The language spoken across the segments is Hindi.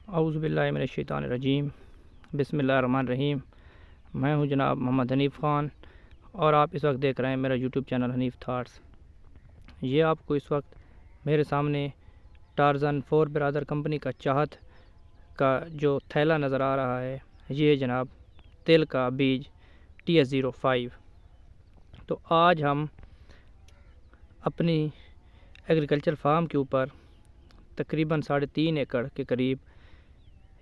औज़ुबिल्लाहि मिनश्शैतानिर्रजीम बिस्मिल्लाहिर्रहमानिर्रहीम। मैं हूं जनाब मोहम्मद हनीफ़ ख़ान और आप इस वक्त देख रहे हैं मेरा यूट्यूब चैनल हनीफ़ थाट्स। ये आपको इस वक्त मेरे सामने टार्ज़न 4 ब्रदर कंपनी का चाहत का जो थैला नज़र आ रहा है, ये है जनाब तेल का बीज TS05। तो आज हम अपनी एग्रीकल्चर फार्म के ऊपर तकरीबन 3.5 एकड़ के करीब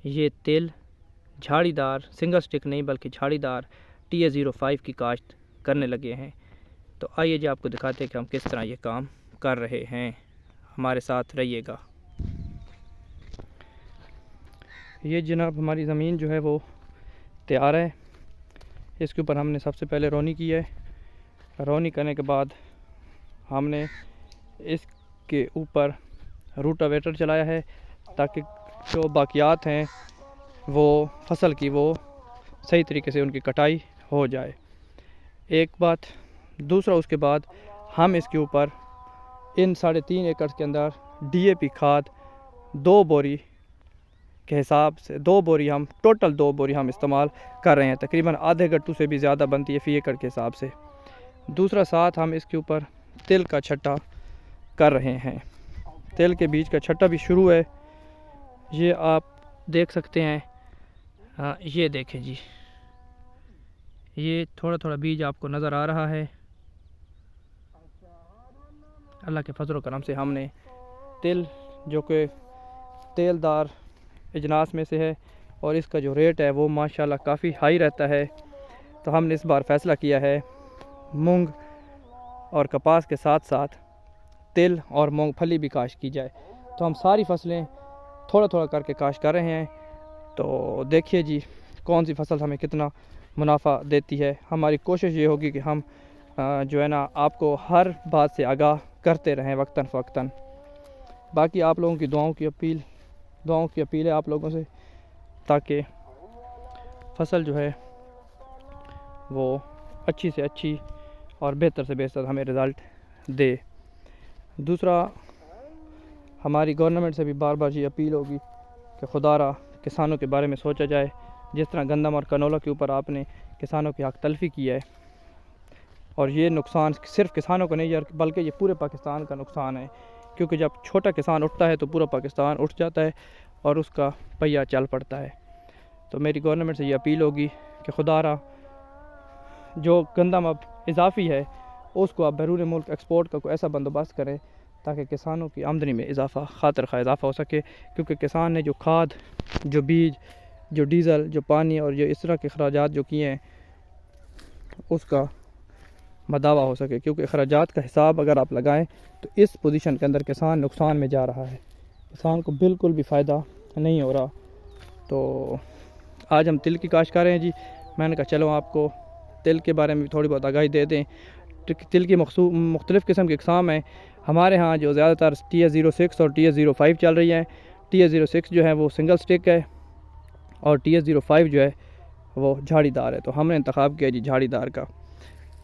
ये तेल झाड़ीदार सिंगल स्टिक नहीं बल्कि झाड़ीदार TS05 की काश्त करने लगे हैं। तो आइए जी आपको दिखाते हैं कि हम किस तरह ये काम कर रहे हैं। हमारे साथ रहिएगा। ये जनाब हमारी ज़मीन जो है वो तैयार है। इसके ऊपर हमने सबसे पहले रोनी की है। रोनी करने के बाद हमने इसके ऊपर रूटावेटर चलाया है ताकि जो बाकियात हैं वो फसल की वो सही तरीके से उनकी कटाई हो जाए। एक बात। दूसरा, उसके बाद हम इसके ऊपर इन 3.5 एकड़ के अंदर DAP खाद 2 बोरी के हिसाब से 2 बोरी हम टोटल 2 बोरी हम इस्तेमाल कर रहे हैं। तकरीबन आधे गट्टू से भी ज़्यादा बनती है फ़ी एकड़ के हिसाब से। दूसरा, साथ हम इसके ऊपर तिल का छट्टा कर रहे हैं। तेल के बीज का छट्टा भी शुरू है। ये आप देख सकते हैं। हाँ, ये देखें जी, ये थोड़ा थोड़ा बीज आपको नज़र आ रहा है। अल्लाह के फजल करम से हमने तिल जो कि तेलदार अजनास में से है और इसका जो रेट है वो माशाल्लाह काफ़ी हाई रहता है। तो हमने इस बार फ़ैसला किया है मूंग और कपास के साथ साथ तिल और मूंगफली भी काश्त की जाए। तो हम सारी फसलें थोड़ा थोड़ा करके काश्त कर रहे हैं। तो देखिए जी कौन सी फसल हमें कितना मुनाफा देती है। हमारी कोशिश ये होगी कि हम जो है ना आपको हर बात से आगाह करते रहें वक्तन फ़वक्तन। बाकी आप लोगों की दुआओं की अपील है आप लोगों से, ताकि फसल जो है वो अच्छी से अच्छी और बेहतर से बेहतर हमें रिज़ल्ट दे। दूसरा, हमारी गवर्नमेंट से भी बार बार ये अपील होगी कि खुदारा किसानों के बारे में सोचा जाए। जिस तरह गंदम और कनोला के ऊपर आपने किसानों की हक तलफी की है और ये नुकसान सिर्फ किसानों को नहीं बल्कि ये पूरे पाकिस्तान का नुकसान है, क्योंकि जब छोटा किसान उठता है तो पूरा पाकिस्तान उठ जाता है और उसका पहिया चल पड़ता है। तो मेरी गवर्नमेंट से ये अपील होगी कि खुदारा जो गंदम अब इजाफ़ी है उसको आप बैरून मुल्क एक्सपोर्ट का कोई ऐसा बंदोबस्त करें ताकि किसानों की आमदनी में खातिर खा इजाफ़ा हो सके। क्योंकि किसान ने जो खाद, जो बीज, जो डीज़ल, जो पानी और जो इस तरह के अखराजात जो किए हैं उसका मदावा हो सके। क्योंकि अखराजात का हिसाब अगर आप लगाएं तो इस पोजीशन के अंदर किसान नुकसान में जा रहा है, किसान को बिल्कुल भी फ़ायदा नहीं हो रहा। तो आज हम तिल की काश्त कर रहे हैं जी। मैंने कहा चलो आपको तिल के बारे में भी थोड़ी बहुत आगाही दे दें। तिल की मुख्तलिफ़ किस्म की इकसाम हैं हमारे यहाँ, जो ज़्यादातर TS06 और TS05 चल रही हैं। TS06 जो है वो सिंगल स्टिक है और TS05 जो है वो झाड़ीदार है। तो हमने इंतखाब किया जी झाड़ीदार का,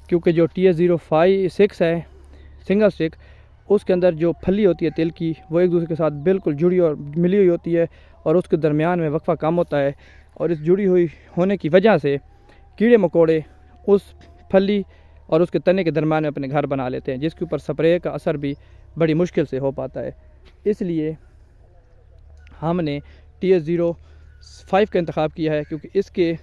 क्योंकि जो TS06 है सिंगल स्टिक, उसके अंदर जो फली होती है तिल की वो एक दूसरे के साथ बिल्कुल जुड़ी और मिली हुई होती है और उसके दरमियान में वक्फा कम होता है। और इस जुड़ी हुई होने की वजह से कीड़े मकोड़े उस फली और उसके तने के दरमियान में अपने घर बना लेते हैं, जिसके ऊपर स्प्रे का असर भी बड़ी मुश्किल से हो पाता है। इसलिए हमने TS05 का इंतखाब किया है, क्योंकि इसके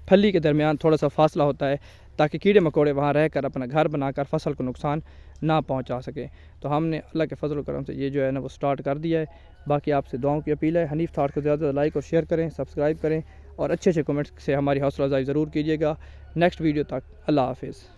फली के दरमियान थोड़ा सा फासला होता है ताकि कीड़े मकोड़े वहाँ रहकर अपना घर बनाकर फसल को नुकसान ना पहुँचा सकें। तो हमने अल्लाह के फजल करम से ये जो है ना वो स्टार्ट कर दिया है। बाकी आपसे दुआओं की अपील है। हनीफ़ थाट को ज़्यादा से लाइक और शेयर करें, सब्सक्राइब करें और अच्छे अच्छे कमेंट्स से हमारी हौसला अफजाई ज़रूर कीजिएगा। नेक्स्ट वीडियो तक अल्लाह हाफिज़।